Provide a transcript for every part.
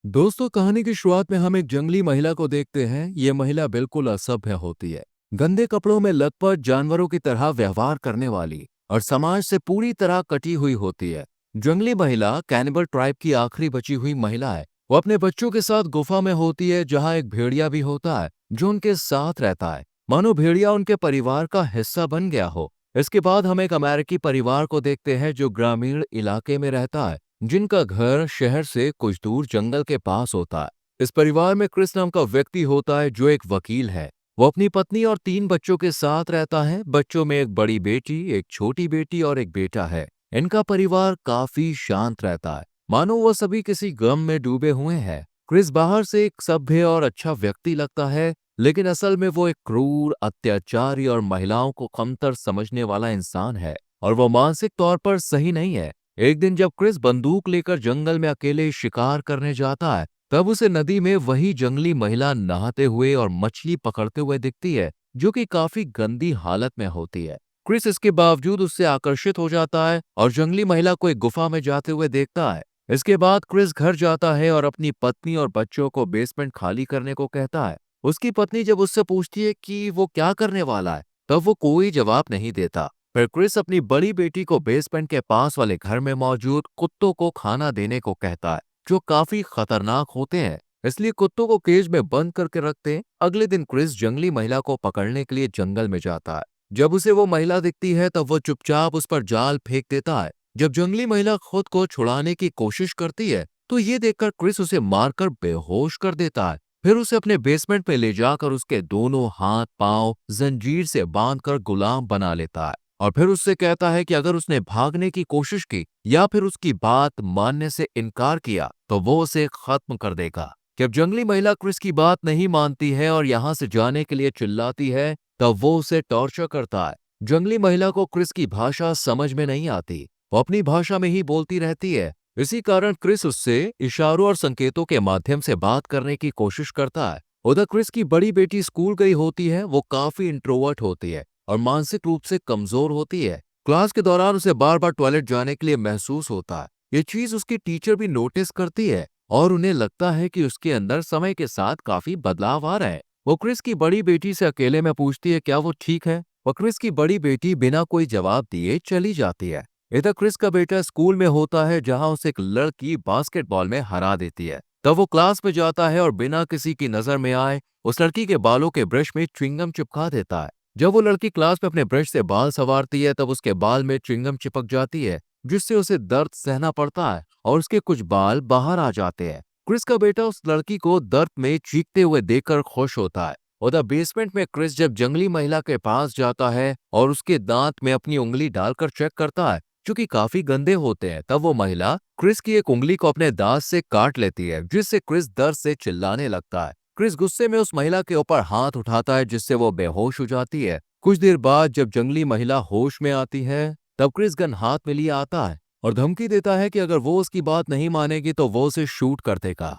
दोस्तों, कहानी की शुरुआत में हम एक जंगली महिला को देखते हैं। ये महिला बिल्कुल असभ्य होती है, गंदे कपड़ों में लथपथ, जानवरों की तरह व्यवहार करने वाली और समाज से पूरी तरह कटी हुई होती है। जंगली महिला कैनिबल ट्राइब की आखिरी बची हुई महिला है। वो अपने बच्चों के साथ गुफा में होती है, जहाँ एक भेड़िया भी होता है जो उनके साथ रहता है, मानो भेड़िया उनके परिवार का हिस्सा बन गया हो। इसके बाद हम एक अमेरिकी परिवार को देखते हैं जो ग्रामीण इलाके में रहता है, जिनका घर शहर से कुछ दूर जंगल के पास होता है। इस परिवार में क्रिस नाम का व्यक्ति होता है जो एक वकील है। वो अपनी पत्नी और 3 बच्चों के साथ रहता है। बच्चों में एक बड़ी बेटी, एक छोटी बेटी और एक बेटा है। इनका परिवार काफी शांत रहता है, मानो वो सभी किसी गम में डूबे हुए हैं। क्रिस बाहर से एक सभ्य और अच्छा व्यक्ति लगता है, लेकिन असल में वो एक क्रूर, अत्याचारी और महिलाओं को कमतर समझने वाला इंसान है, और वो मानसिक तौर पर सही नहीं है। एक दिन जब क्रिस बंदूक लेकर जंगल में अकेले शिकार करने जाता है, तब उसे नदी में वही जंगली महिला नहाते हुए और मछली पकड़ते हुए दिखती है, जो कि काफी गंदी हालत में होती है। क्रिस इसके बावजूद उससे आकर्षित हो जाता है और जंगली महिला को एक गुफा में जाते हुए देखता है। इसके बाद क्रिस घर जाता है और अपनी पत्नी और बच्चों को बेसमेंट खाली करने को कहता है। उसकी पत्नी जब उससे पूछती है कि वो क्या करने वाला है, तब वो कोई जवाब नहीं देता। फिर क्रिस अपनी बड़ी बेटी को बेसमेंट के पास वाले घर में मौजूद कुत्तों को खाना देने को कहता है, जो काफी खतरनाक होते हैं, इसलिए कुत्तों को केज में बंद करके रखते हैं। अगले दिन क्रिस जंगली महिला को पकड़ने के लिए जंगल में जाता है। जब उसे वो महिला दिखती है, तब वो चुपचाप उस पर जाल फेंक देता है। जब जंगली महिला खुद को छुड़ाने की कोशिश करती है, तो ये देखकर क्रिस उसे मारकर बेहोश कर देता है। फिर उसे अपने बेसमेंट में ले जाकर उसके दोनों हाथ पांव जंजीर से बांधकर गुलाम बना लेता है, और फिर उससे कहता है कि अगर उसने भागने की कोशिश की या फिर उसकी बात मानने से इनकार किया, तो वो उसे खत्म कर देगा। जब जंगली महिला क्रिस की बात नहीं मानती है और यहाँ से जाने के लिए चिल्लाती है, तब वो उसे टॉर्चर करता है। जंगली महिला को क्रिस की भाषा समझ में नहीं आती, वो अपनी भाषा में ही बोलती रहती है। इसी कारण क्रिस उससे इशारों और संकेतों के माध्यम से बात करने की कोशिश करता है। उधर क्रिस की बड़ी बेटी स्कूल गई होती है। वो काफी इंट्रोवर्ट होती है और मानसिक रूप से कमजोर होती है। क्लास के दौरान उसे बार बार टॉयलेट जाने के लिए महसूस होता है। ये चीज उसकी टीचर भी नोटिस करती है और उन्हें लगता है कि उसके अंदर समय के साथ काफी बदलाव आ रहा है। वो क्रिस की बड़ी बेटी से अकेले में पूछती है क्या वो ठीक है। वो क्रिस की बड़ी बेटी बिना कोई जवाब दिए चली जाती है। इधर क्रिस का बेटा स्कूल में होता है, जहां उसे एक लड़की बास्केटबॉल में हरा देती है। तब वो क्लास में जाता है और बिना किसी की नजर में आए उस लड़की के बालों के ब्रश में च्युइंगम चिपका देता है। जब वो लड़की क्लास में अपने ब्रश से बाल संवारती है, तब उसके बाल में च्युइंगम चिपक जाती है, जिससे उसे दर्द सहना पड़ता है और उसके कुछ बाल बाहर आ जाते हैं। क्रिस का बेटा उस लड़की को दर्द में चीखते हुए देखकर खुश होता है। उधर बेसमेंट में क्रिस जब जंगली महिला के पास जाता है और उसके दांत में अपनी उंगली डालकर चेक करता है, जो कि काफी गंदे होते हैं, तब वो महिला क्रिस की एक उंगली को अपने दांत से काट लेती है, जिससे क्रिस दर्द से चिल्लाने लगता है। क्रिस गुस्से में उस महिला के ऊपर हाथ उठाता है, जिससे वो बेहोश हो जाती है। कुछ देर बाद जब जंगली महिला होश में आती है, तब क्रिस गन हाथ में लिए आता है और धमकी देता है कि अगर वो उसकी बात नहीं मानेगी तो वो उसे शूट कर देगा।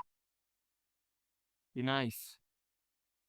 नाइस।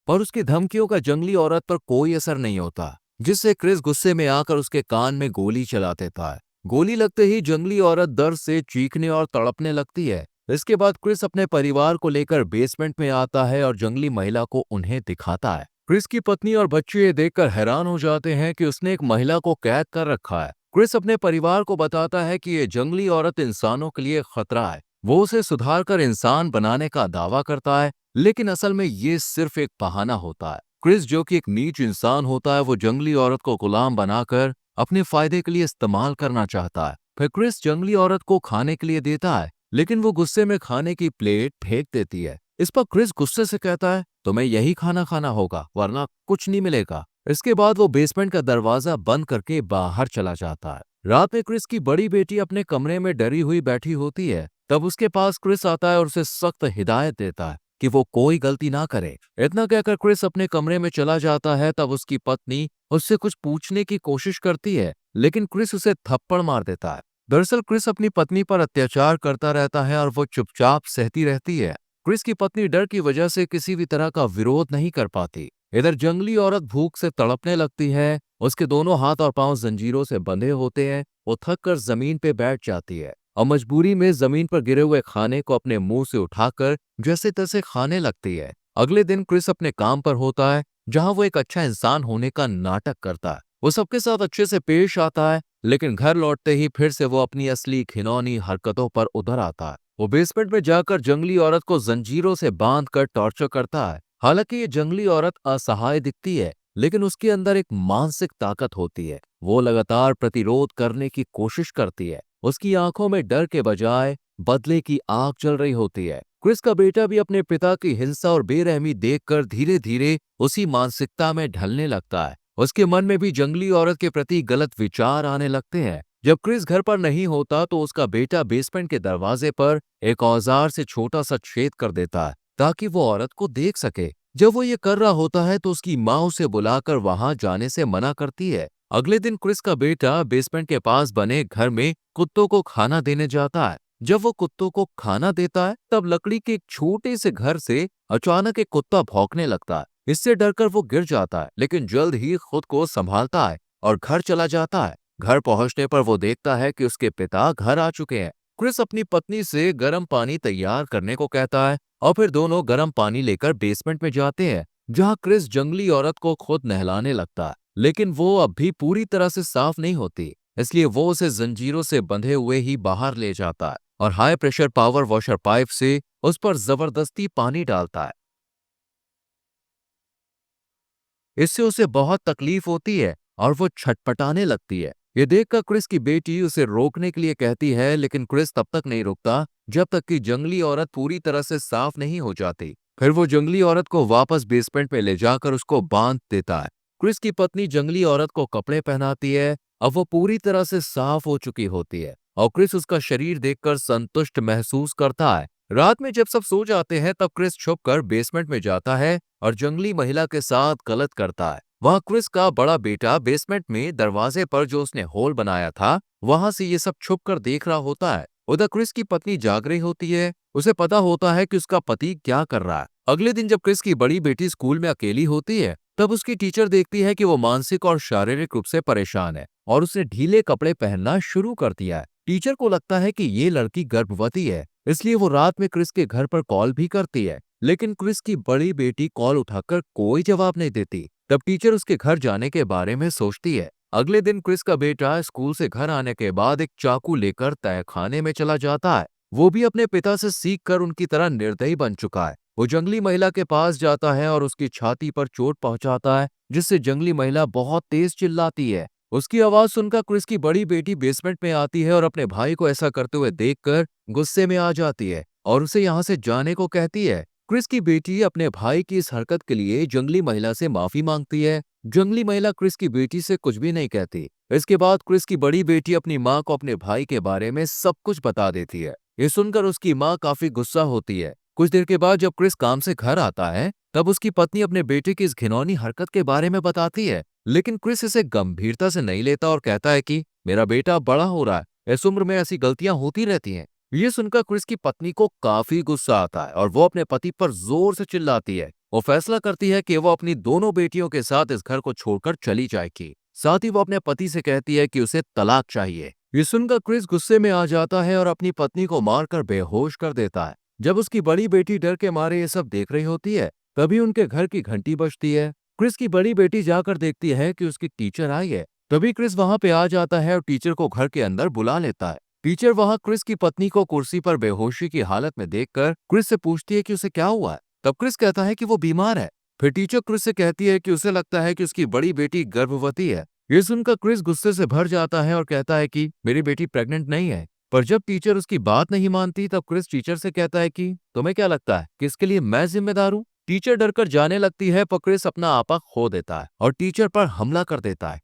पर उसकी धमकियों का जंगली औरत पर कोई असर नहीं होता, जिससे क्रिस गुस्से में आकर उसके कान में गोली चला देता है। गोली लगते ही जंगली औरत दर्द से चीखने और तड़पने लगती है। इसके बाद क्रिस अपने परिवार को लेकर बेसमेंट में आता है और जंगली महिला को उन्हें दिखाता है। क्रिस की पत्नी और बच्चे ये देखकर हैरान हो जाते हैं कि उसने एक महिला को कैद कर रखा है। क्रिस अपने परिवार को बताता है कि ये जंगली औरत इंसानों के लिए खतरा है। वो उसे सुधार कर इंसान बनाने का दावा करता है, लेकिन असल में ये सिर्फ एक बहाना होता है। क्रिस, जो कि एक नीच इंसान होता है, वो जंगली औरत को गुलाम बनाकर अपने फायदे के लिए इस्तेमाल करना चाहता है। फिर क्रिस जंगली औरत को खाने के लिए देता है, लेकिन वो गुस्से में खाने की प्लेट फेंक देती है। इस पर क्रिस गुस्से से कहता है तुम्हें यही खाना खाना होगा, वरना कुछ नहीं मिलेगा। इसके बाद वो बेसमेंट का दरवाजा बंद करके बाहर चला जाता है। रात में क्रिस की बड़ी बेटी अपने कमरे में डरी हुई बैठी होती है। तब उसके पास क्रिस आता है और उसे सख्त हिदायत देता है कि वो कोई गलती ना करे। इतना कहकर क्रिस अपने कमरे में चला जाता है। तब उसकी पत्नी उससे कुछ पूछने की कोशिश करती है, लेकिन क्रिस उसे थप्पड़ मार देता है। दरअसल क्रिस अपनी पत्नी पर अत्याचार करता रहता है और वो चुपचाप सहती रहती है। क्रिस की पत्नी डर की वजह से किसी भी तरह का विरोध नहीं कर पाती। इधर जंगली औरत भूख से तड़पने लगती है। उसके दोनों हाथ और पांव जंजीरों से बंधे होते हैं। वो थक कर जमीन पे बैठ जाती है और मजबूरी में जमीन पर गिरे हुए खाने को अपने मुंह से उठाकर जैसे तैसे खाने लगती है। अगले दिन क्रिस अपने काम पर होता है, जहां वो एक अच्छा इंसान होने का नाटक करता है। वो सबके साथ अच्छे से पेश आता है, लेकिन घर लौटते ही फिर से वो अपनी असली घिनौनी हरकतों पर उतर आता है। वो बेसमेंट में जाकर जंगली औरत को जंजीरों से बांध कर टॉर्चर करता है। हालांकि ये जंगली औरत असहाय दिखती है, लेकिन उसके अंदर एक मानसिक ताकत होती है। वो लगातार प्रतिरोध करने की कोशिश करती है। उसकी आंखों में डर के बजाय बदले की आग जल रही होती है। क्रिस का बेटा भी अपने पिता की हिंसा और बेरहमी देखकर धीरे धीरे उसी मानसिकता में ढलने लगता है। उसके मन में भी जंगली औरत के प्रति गलत विचार आने लगते हैं। जब क्रिस घर पर नहीं होता तो उसका बेटा बेसमेंट के दरवाजे पर एक औजार से छोटा सा छेद कर देता है, ताकि वो औरत को देख सके। जब वो ये कर रहा होता है तो उसकी माँ उसे बुलाकर वहां जाने से मना करती है। अगले दिन क्रिस का बेटा बेसमेंट के पास बने घर में कुत्तों को खाना देने जाता है। जब वो कुत्तों को खाना देता है तब लकड़ी के एक छोटे से घर से अचानक एक कुत्ता भौंकने लगता है। इससे डरकर वो गिर जाता है, लेकिन जल्द ही खुद को संभालता है और घर चला जाता है। घर पहुंचने पर वो देखता है कि उसके पिता घर आ चुके हैं। क्रिस अपनी पत्नी से गर्म पानी तैयार करने को कहता है और फिर दोनों गर्म पानी लेकर बेसमेंट में जाते हैं, जहां क्रिस जंगली औरत को खुद नहलाने लगता है। लेकिन वो अब भी पूरी तरह से साफ नहीं होती, इसलिए वो उसे जंजीरों से बंधे हुए ही बाहर ले जाता है और high pressure power washer pipe से उस पर जबरदस्ती पानी डालता है। इससे उसे बहुत तकलीफ होती है और वो छटपटाने लगती है। ये देखकर क्रिस की बेटी उसे रोकने के लिए कहती है, लेकिन क्रिस तब तक नहीं रुकता जब तक कि जंगली औरत पूरी तरह से साफ नहीं हो जाती। फिर वो जंगली औरत को वापस बेसमेंट में ले जाकर उसको बांध देता है। क्रिस की पत्नी जंगली औरत को कपड़े पहनाती है। अब वो पूरी तरह से साफ हो चुकी होती है और क्रिस उसका शरीर देखकर संतुष्ट महसूस करता है। रात में जब सब सो जाते हैं तब क्रिस छुपकर बेसमेंट में जाता है और जंगली महिला के साथ गलत करता है। वहां क्रिस का बड़ा बेटा बेसमेंट में दरवाजे पर जो उसने होल बनाया था, वहां से ये सब छुप कर देख रहा होता है। उधर क्रिस की पत्नी जाग रही होती है। उसे पता होता है कि उसका पति क्या कर रहा है। अगले दिन जब क्रिस की बड़ी बेटी स्कूल में अकेली होती है, तब उसकी टीचर देखती है कि वो मानसिक और शारीरिक रूप से परेशान है और उसने ढीले कपड़े पहनना शुरू कर दिया है। टीचर को लगता है कि ये लड़की गर्भवती है, इसलिए वो रात में क्रिस के घर पर कॉल भी करती है। लेकिन क्रिस की बड़ी बेटी कॉल उठाकर कोई जवाब नहीं देती। तब टीचर उसके घर जाने के बारे में सोचती है। अगले दिन क्रिस का बेटा स्कूल से घर आने के बाद एक चाकू लेकर तहखाने में चला जाता है। वो भी अपने पिता से सीख कर उनकी तरह निर्दयी बन चुका है। वो जंगली महिला के पास जाता है और उसकी छाती पर चोट पहुंचाता है, जिससे जंगली महिला बहुत तेज चिल्लाती है। उसकी आवाज सुनकर क्रिस की बड़ी बेटी बेसमेंट में आती है और अपने भाई को ऐसा करते हुए देखकर गुस्से में आ जाती है और उसे यहाँ से जाने को कहती है। क्रिस की बेटी अपने भाई की इस हरकत के लिए जंगली महिला से माफी मांगती है। जंगली महिला क्रिस की बेटी से कुछ भी नहीं कहती। इसके बाद क्रिस की बड़ी बेटी अपनी माँ को अपने भाई के बारे में सब कुछ बता देती है। ये सुनकर उसकी माँ काफी गुस्सा होती है। कुछ देर के बाद जब क्रिस काम से घर आता है, तब उसकी पत्नी अपने बेटे की इस घिनौनी हरकत के बारे में बताती है। लेकिन क्रिस इसे गंभीरता से नहीं लेता और कहता है कि मेरा बेटा बड़ा हो रहा है, इस उम्र में ऐसी गलतियां होती रहती हैं। ये सुनकर क्रिस की पत्नी को काफी गुस्सा आता है और वो अपने पति पर जोर से चिल्लाती है। वो फैसला करती है कि वो अपनी दोनों बेटियों के साथ इस घर को छोड़कर चली जाएगी। साथ ही वो अपने पति से कहती है कि उसे तलाक चाहिए। ये सुनकर क्रिस गुस्से में आ जाता है और अपनी पत्नी को मारकर बेहोश कर देता है। जब उसकी बड़ी बेटी डर के मारे ये सब देख रही होती है, तभी उनके घर की घंटी बजती है। क्रिस की बड़ी बेटी जाकर देखती है कि उसकी टीचर आई है। तभी क्रिस वहां पे आ जाता है और टीचर को घर के अंदर बुला लेता है। टीचर वहां क्रिस की पत्नी को कुर्सी पर बेहोशी की हालत में देखकर क्रिस से पूछती है कि उसे क्या हुआ है। तब क्रिस कहता है कि वो बीमार है। फिर टीचर क्रिस से कहती है कि उसे लगता है कि उसकी बड़ी बेटी गर्भवती है। ये सुनकर क्रिस गुस्से से भर जाता है और कहता है कि मेरी बेटी प्रेग्नेंट नहीं है। पर जब टीचर उसकी बात नहीं मानती, तब क्रिस टीचर से कहता है कि तुम्हें क्या लगता है कि इसके लिए मैं जिम्मेदार हूँ। टीचर डरकर जाने लगती है, पर क्रिस अपना आपा खो देता है और टीचर पर हमला कर देता है।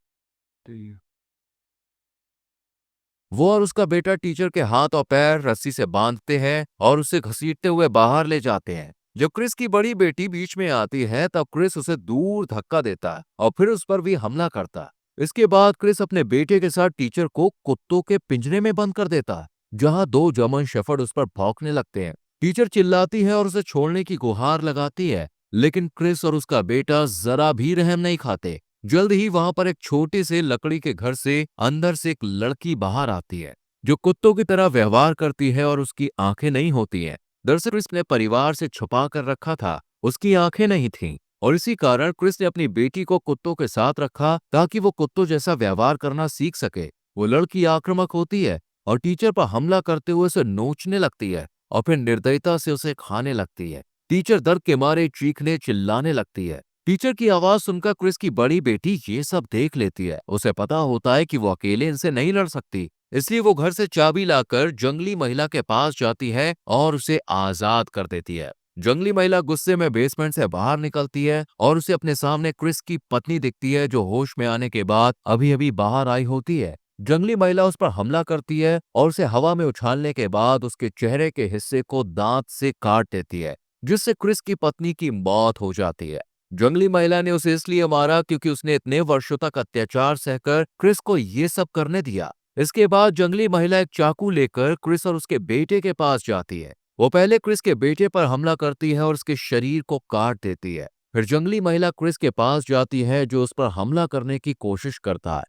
वो और उसका बेटा टीचर के हाथ और पैर रस्सी से बांधते हैं और उसे घसीटते हुए बाहर ले जाते हैं। जब क्रिस की बड़ी बेटी बीच में आती है, तब क्रिस उसे दूर धक्का देता है और फिर उस पर भी हमला करता है। इसके बाद क्रिस अपने बेटे के साथ टीचर को कुत्तों के पिंजरे में बंद कर देता है, जहां दो जर्मन शेफर्ड उस पर भौंकने लगते हैं। टीचर चिल्लाती है और उसे छोड़ने की गुहार लगाती है, लेकिन क्रिस और उसका बेटा जरा भी रहम नहीं खाते। जल्द ही वहां पर एक छोटे से लकड़ी के घर से अंदर से एक लड़की बाहर आती है। जो कुत्तों की तरह व्यवहार करती है और उसकी आंखें नहीं होती हैं। दरअसल क्रिस ने परिवार से छुपा कर रखा था, उसकी आंखें नहीं थीं और इसी कारण क्रिस ने अपनी बेटी को कुत्तों के साथ रखा ताकि वो कुत्तों जैसा व्यवहार करना सीख सके। वो लड़की आक्रामक होती है और टीचर पर हमला करते हुए उसे नोचने लगती है और फिर निर्दयता से उसे खाने लगती है। टीचर दर्द के मारे चीखने चिल्लाने लगती है। टीचर की आवाज सुनकर क्रिस की बड़ी बेटी ये सब देख लेती है। उसे पता होता है कि वो अकेले इनसे नहीं लड़ सकती, इसलिए वो घर से चाबी लाकर जंगली महिला के पास जाती है और उसे आजाद कर देती है। जंगली महिला गुस्से में बेसमेंट से बाहर निकलती है और उसे अपने सामने क्रिस की पत्नी दिखती है जो होश में आने के बाद अभी अभी बाहर आई होती है। जंगली महिला उस पर हमला करती है और उसे हवा में उछालने के बाद उसके चेहरे के हिस्से को दांत से काट देती है, जिससे क्रिस की पत्नी की मौत हो जाती है। जंगली महिला ने उसे इसलिए मारा क्योंकि उसने इतने वर्षों तक अत्याचार सहकर क्रिस को ये सब करने दिया। इसके बाद जंगली महिला एक चाकू लेकर क्रिस और उसके बेटे के पास जाती है। वो पहले क्रिस के बेटे पर हमला करती है और उसके शरीर को काट देती है। फिर जंगली महिला क्रिस के पास जाती है जो उस पर हमला करने की कोशिश करता है,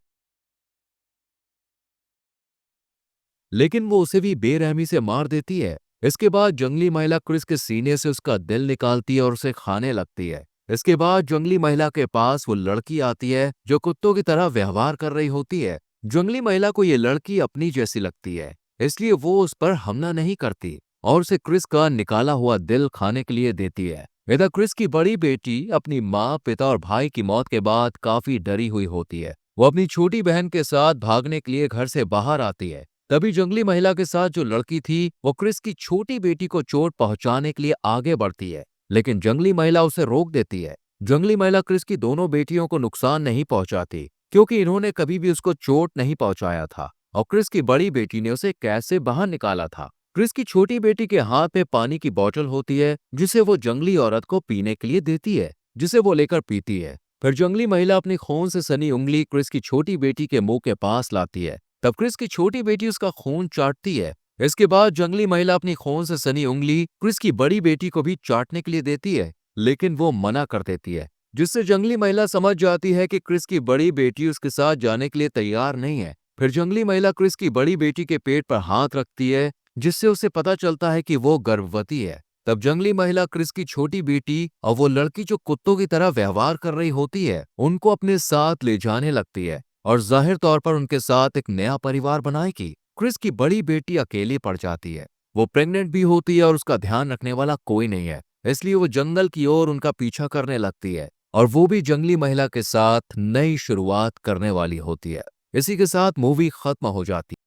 लेकिन वो उसे भी बेरहमी से मार देती है। इसके बाद जंगली महिला क्रिस के सीने से उसका दिल निकालती है और उसे खाने लगती है। इसके बाद जंगली महिला के पास वो लड़की आती है जो कुत्तों की तरह व्यवहार कर रही होती है। जंगली महिला को ये लड़की अपनी जैसी लगती है, इसलिए वो उस पर हमला नहीं करती और उसे क्रिस का निकाला हुआ दिल खाने के लिए देती है। इधर क्रिस की बड़ी बेटी अपनी माँ, पिता और भाई की मौत के बाद काफी डरी हुई होती है। वो अपनी छोटी बहन के साथ भागने के लिए घर से बाहर आती है। तभी जंगली महिला के साथ जो लड़की थी वो क्रिस की छोटी बेटी को चोट पहुंचाने के लिए आगे बढ़ती है, लेकिन जंगली महिला उसे रोक देती है। जंगली महिला क्रिस की दोनों बेटियों को नुकसान नहीं पहुंचाती क्योंकि इन्होंने कभी भी उसको चोट नहीं पहुंचाया था और क्रिस की बड़ी बेटी ने उसे कैसे बाहर निकाला था। क्रिस की छोटी बेटी के हाथ में पानी की बोतल होती है जिसे वो जंगली औरत को पीने के लिए देती है, जिसे वो लेकर पीती है। फिर जंगली महिला अपनी खून से सनी उंगली क्रिस की छोटी बेटी के मुंह के पास लाती है। तब क्रिस की छोटी बेटी उसका खून चाटती है। इसके बाद जंगली महिला अपनी खून से सनी उंगली क्रिस की बड़ी बेटी को भी चाटने के लिए देती है, लेकिन वो मना कर देती है, जिससे जंगली महिला समझ जाती है कि क्रिस की बड़ी बेटी उसके साथ जाने के लिए तैयार नहीं है। फिर जंगली महिला क्रिस की बड़ी बेटी के पेट पर हाथ रखती है, जिससे उसे पता चलता है कि वो गर्भवती है। तब जंगली महिला क्रिस की छोटी बेटी और वो लड़की जो कुत्तों की तरह व्यवहार कर रही होती है उनको अपने साथ ले जाने लगती है और जाहिर तौर पर उनके साथ एक नया परिवार बनाएगी। क्रिस की बड़ी बेटी अकेली पड़ जाती है। वो प्रेग्नेंट भी होती है और उसका ध्यान रखने वाला कोई नहीं है, इसलिए वो जंगल की ओर उनका पीछा करने लगती है और वो भी जंगली महिला के साथ नई शुरुआत करने वाली होती है। इसी के साथ मूवी खत्म हो जाती है।